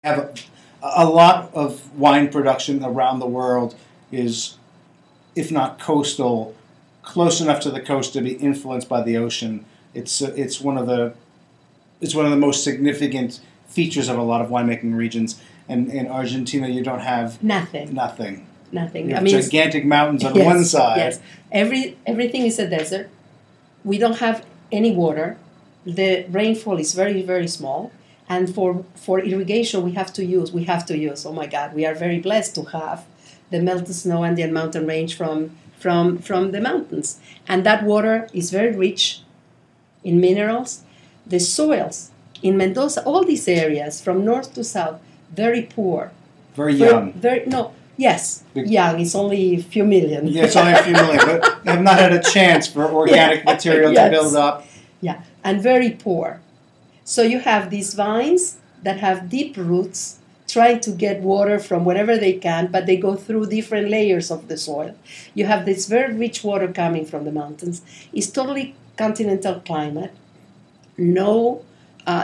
have a lot of wine production around the world is, if not coastal, close enough to the coast to be influenced by the ocean. It's one of the most significant features of a lot of winemaking regions. And in Argentina, you don't have nothing. You have gigantic mountains on one side. Yes, everything is a desert. We don't have any water. The rainfall is very, very small. And for irrigation, we have to use. Oh my God, we are very blessed to have the melted snow and the mountain range from the mountains. And that water is very rich in minerals. The soils in Mendoza, all these areas from north to south, very poor. Very young. Young. It's only a few million. Yeah, it's only a few million, but have not had a chance for organic material to build up. Yeah, and very poor. So you have these vines that have deep roots, trying to get water from wherever they can, but they go through different layers of the soil. You have this very rich water coming from the mountains. It's totally continental climate. No,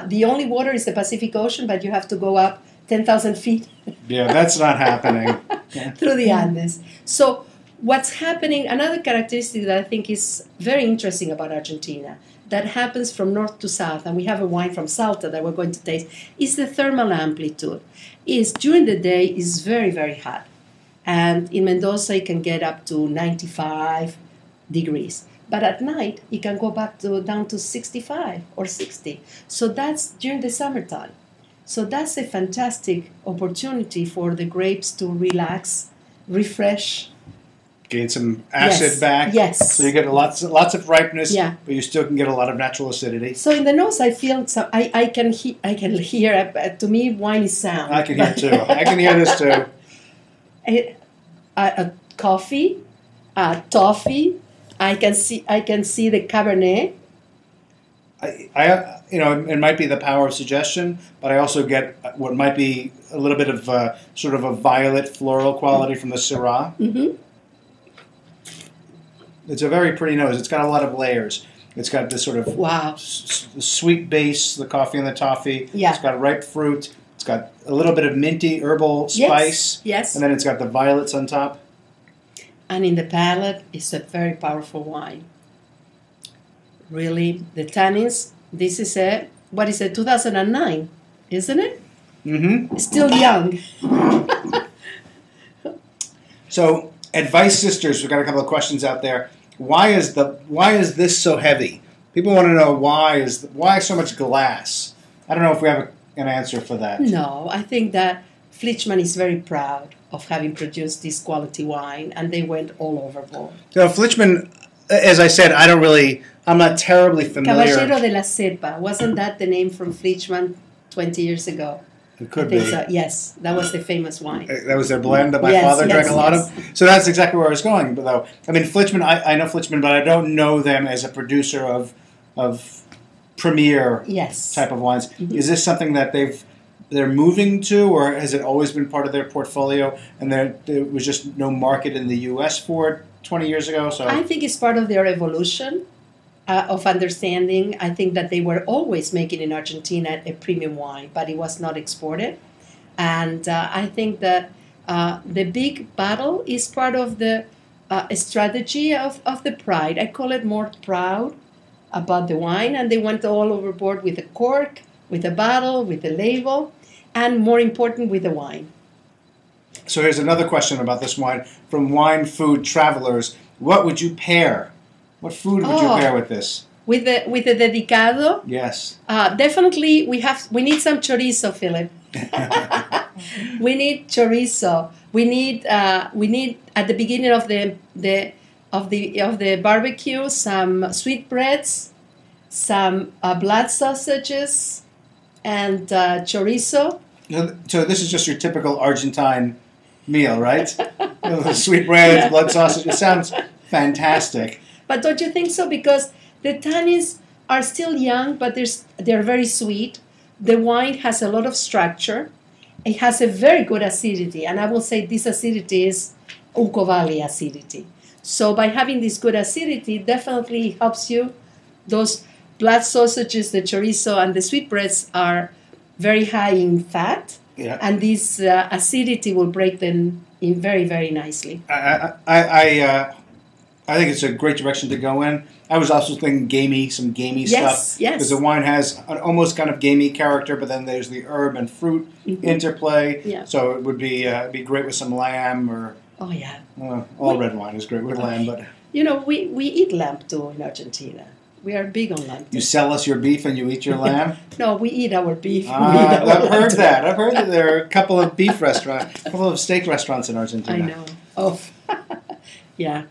the only water is the Pacific Ocean, but you have to go up 10,000 feet. Yeah, that's not happening. Through the Andes. So what's happening, another characteristic that I think is very interesting about Argentina, that happens from north to south, and we have a wine from Salta that we're going to taste, is the thermal amplitude. During the day is very, very hot. And in Mendoza, it can get up to 95 degrees. But at night, it can go down to 65 or 60. So that's during the summertime. So that's a fantastic opportunity for the grapes to relax, refresh. Gain some acid back. Yes. So you get lots of ripeness, yeah. But you still can get a lot of natural acidity. So in the nose, I feel I can hear. To me, wine is sound. I can hear too. I can hear this too. Coffee, toffee. I can see the Cabernet. It might be the power of suggestion, but I also get what might be a little bit of sort of a violet floral quality from the Syrah. Mm-hmm. It's a very pretty nose. It's got a lot of layers. It's got this sort of sweet base, the coffee and the toffee. Yeah. It's got ripe fruit. It's got a little bit of minty herbal spice. Yes. And then it's got the violets on top. And in the palate, it's a very powerful wine. Really, the tannins. This is 2009, isn't it? Mm-hmm. Still young. So, Advice Sisters, we've got a couple of questions out there. Why is this so heavy? People want to know why so much glass. I don't know if we have an answer for that. No, I think that Flichman is very proud of having produced this quality wine, and they went all overboard. So Flichman, as I said, I'm not terribly familiar. Caballero de la Cepa, wasn't that the name from Flichman 20 years ago? It could be. So. Yes, that was the famous wine. That was their blend that my father drank a lot of. So that's exactly where I was going. But though, I mean, Flichman, I know Flichman, but I don't know them as a producer of premier type of wines. Mm-hmm. Is this something that they're moving to, or has it always been part of their portfolio, and there was just no market in the U.S. for it 20 years ago? So I think it's part of their evolution of understanding. I think that they were always making in Argentina a premium wine, but it was not exported. And I think that the big battle is part of the strategy of the pride. I call it more proud about the wine, and they went all overboard with the cork, with the bottle, with the label, and more important, with the wine. So here's another question about this wine from Wine Food Travelers. What would you pair? What food would you pair with this? With the Dedicado? Yes. Definitely, we need some chorizo, Philip. We need chorizo. We need at the beginning of the barbecue some sweetbreads, some blood sausages, and chorizo. So this is just your typical Argentine meal, right? Sweetbreads, blood sausage. It sounds fantastic. But don't you think so? Because the tannins are still young, but they're very sweet. The wine has a lot of structure. It has a very good acidity, and I will say this acidity is Uco Valley acidity. So by having this good acidity, definitely helps you. Those blood sausages, the chorizo, and the sweetbreads are very high in fat, Yeah. And this acidity will break them in very, very nicely. I think it's a great direction to go in. I was also thinking some gamey stuff. Yes. Because the wine has an almost kind of gamey character, but then there's the herb and fruit interplay. Yeah. So it would be great with some lamb or. Oh yeah. All red wine is great with lamb, but. You know, we eat lamb too in Argentina. We are big on lamb. You sell us your beef and you eat your lamb? No, we eat our beef. I've heard that. I've heard that there are a couple of beef restaurants, a couple of steak restaurants in Argentina. I know. Oh, yeah.